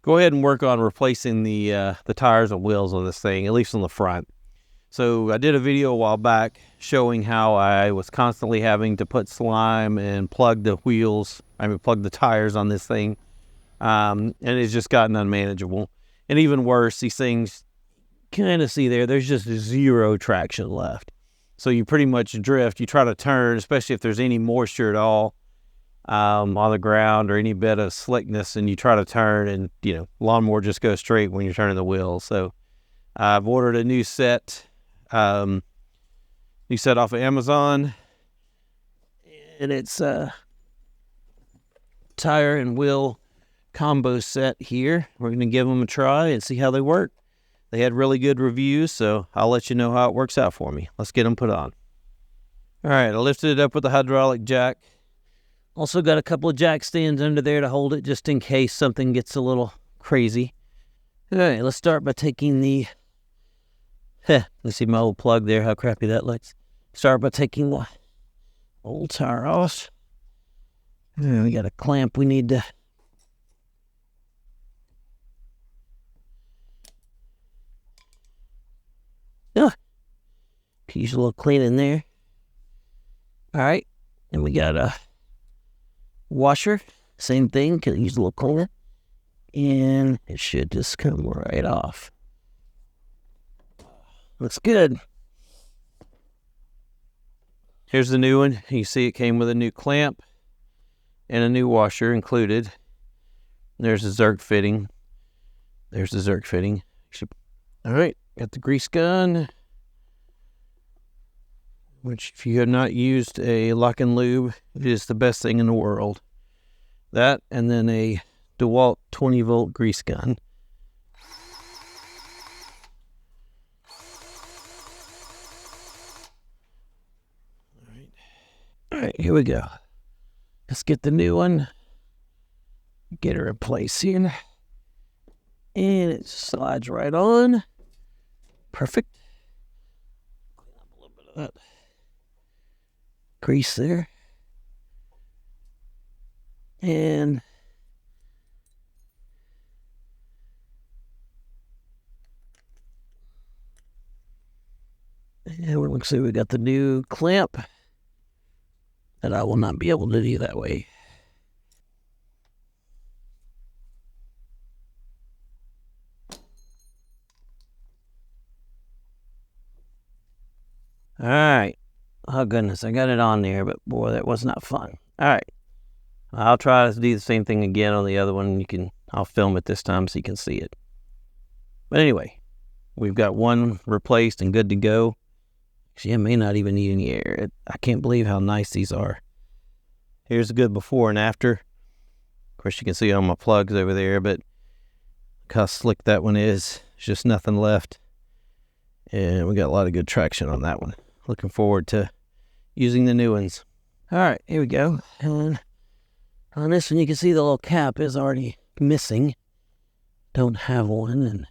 go ahead and work on replacing the tires and wheels on this thing, at least on the front. So I did a video a while back showing how I was constantly having to put slime and plug the plug the tires on this thing. And it's just gotten unmanageable. And even worse, these things, kind of see there's just zero traction left. So you pretty much drift. You try to turn, especially if there's any moisture at all on the ground or any bit of slickness, and you try to turn, and lawnmower just goes straight when you're turning the wheel. So I've ordered a new set off of Amazon, and it's a tire and wheel combo set here. We're going to give them a try and see how they work. They had really good reviews, so I'll let you know how it works out for me. Let's get them put on. All right, I lifted it up with the hydraulic jack. Also got a couple of jack stands under there to hold it just in case something gets a little crazy. All right, let's start by taking the... let's see my old plug there, how crappy that looks. Start by taking the old tire off. And we got a clamp we need to... Could use a little cleaning there. All right, and we got a washer. Same thing, could use a little cleaner. And it should just come right off. Looks good. Here's the new one. You see it came with a new clamp and a new washer included. There's the Zerk fitting. There's the Zerk fitting. All right, got the grease gun, which if you have not used a LockNLube, it is the best thing in the world. That, and then a DEWALT 20-volt grease gun. All right, here we go. Let's get the new one. Get her in place here. And it slides right on. Perfect. Clean up a little bit of that grease there. And it looks like we got the new clamp that I will not be able to do that way. All right. Oh, goodness. I got it on there, but boy, that was not fun. All right. I'll try to do the same thing again on the other one. I'll film it this time so you can see it. But anyway, we've got one replaced and good to go. Actually, I may not even need any air. I can't believe how nice these are. Here's a good before and after. Of course, you can see all my plugs over there, but look how slick that one is. There's just nothing left. And we got a lot of good traction on that one. Looking forward to using the new ones. All right, here we go. And on this one, you can see the little cap is already missing. Don't have one, and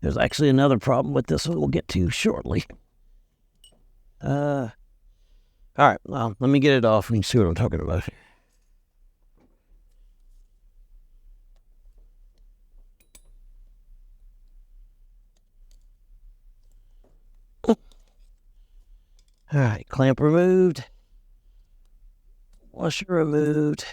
there's actually another problem with this one we'll get to shortly. All right, well, let me get it off and you can see what I'm talking about here. All right, clamp removed. Washer removed.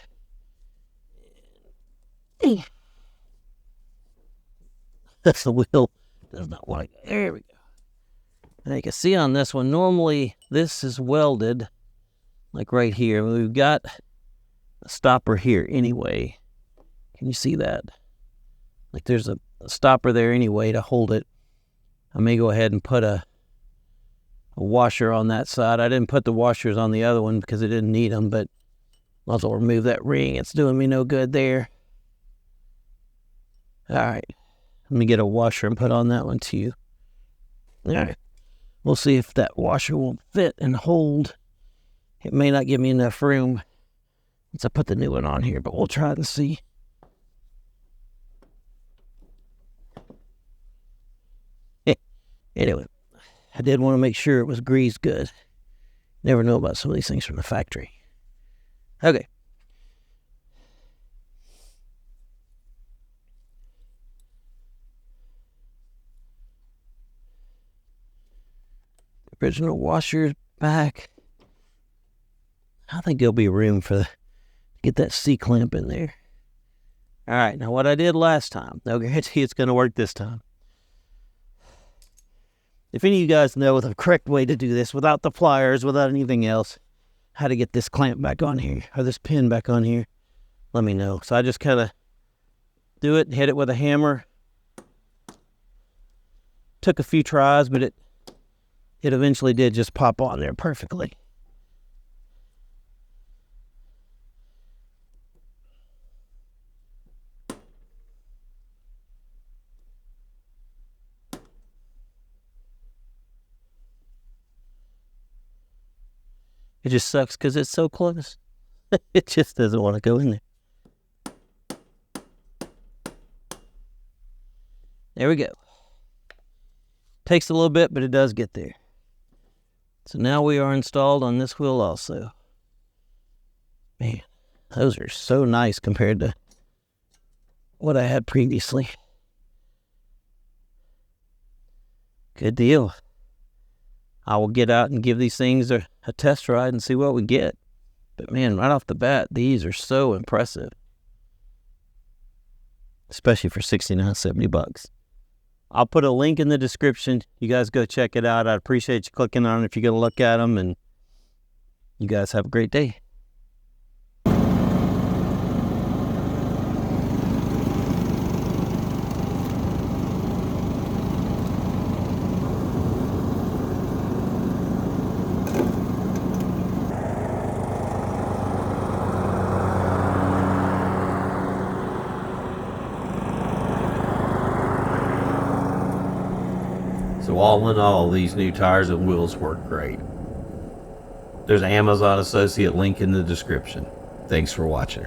That's the wheel. Does not want to go. There we go. Now you can see on this one, normally this is welded, like right here. We've got a stopper here anyway. Can you see that? Like there's a stopper there anyway to hold it. I may go ahead and put a washer on that side. I didn't put the washers on the other one because I didn't need them, but I'll also remove that ring. It's doing me no good there. All right. Let me get a washer and put on that one too. All right. We'll see if that washer will fit and hold. It may not give me enough room once I put the new one on here, but we'll try and see. Anyway, I did want to make sure it was greased good. Never know about some of these things from the factory. Okay. original washer's back. I think there'll be room for get that C-clamp in there. All right, now what I did last time, no guarantee it's going to work this time. If any of you guys know the correct way to do this without the pliers, without anything else, how to get this clamp back on here, or this pin back on here, let me know. So I just kind of do it and hit it with a hammer. Took a few tries, but it eventually did just pop on there perfectly. It just sucks because it's so close. It just doesn't want to go in there. There we go. Takes a little bit, but it does get there. So now we are installed on this wheel also. Man, those are so nice compared to what I had previously. Good deal. I will get out and give these things a test ride and see what we get. But man, right off the bat, these are so impressive. Especially for $69.70. I'll put a link in the description. You guys go check it out. I'd appreciate you clicking on it if you're going to look at them. And you guys have a great day. So all in all, these new tires and wheels work great. There's an Amazon associate link in the description. Thanks for watching.